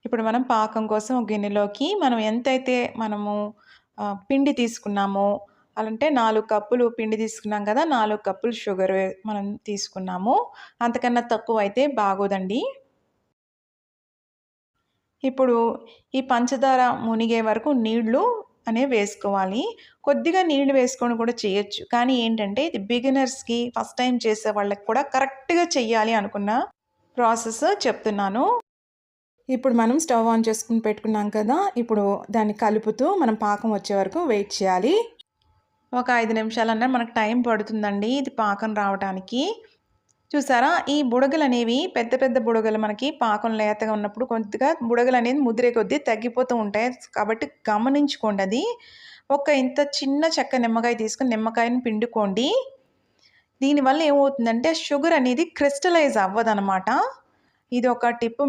ఇప్పుడు మనం పాకం కోసం ఒక గిన్నెలోకి మనం ఎంతైతే మనము పిండి తీసుకున్నామో అంటే 4 కప్పులు పిండి తీసుకున్నాం కదా! 4 కప్పులు షుగర్ మనం తీసుకున్నాము. అంతకన్నా తక్కువైతే బాగోదండి. ఇప్పుడు ఈ పంచదార మునిగే వరకు నీళ్లు అనేవి వేసుకోవాలి. కొద్దిగా నీళ్లు వేసుకొని కూడా చేయొచ్చు. కానీ ఏంటంటే ఇది బిగినర్స్‌కి ఫస్ట్ టైమ్ చేసే వాళ్ళకి కూడా కరెక్ట్‌గా చెయ్యాలి అనుకున్న ప్రాసెస్ చెప్తున్నాను. ఇప్పుడు మనం స్టవ్ ఆన్ చేసుకొని పెట్టుకున్నాం కదా! ఇప్పుడు దాన్ని కలుపుతూ మనం పాకం వచ్చే వరకు వెయిట్ చేయాలి. ఒక 5 నిమిషాలన్నా మనకు టైం పడుతుందండి ఇది పాకం రావటానికి. చూసారా? ఈ బుడగలనేవి పెద్ద పెద్ద బుడగలు మనకి పాకం లేతగా ఉన్నప్పుడు కొద్దిగా బుడగలనేవి ముదిరే కొద్దీ తగ్గిపోతూ ఉంటాయి. కాబట్టి గమనించుకోండది. ఒక ఇంత చిన్న చెక్క నిమ్మకాయ తీసుకొని నిమ్మకాయని పిండుకోండి. దీనివల్ల ఏమవుతుందంటే షుగర్ అనేది క్రిస్టలైజ్ అవ్వదనమాట. ఇది ఒక టిప్.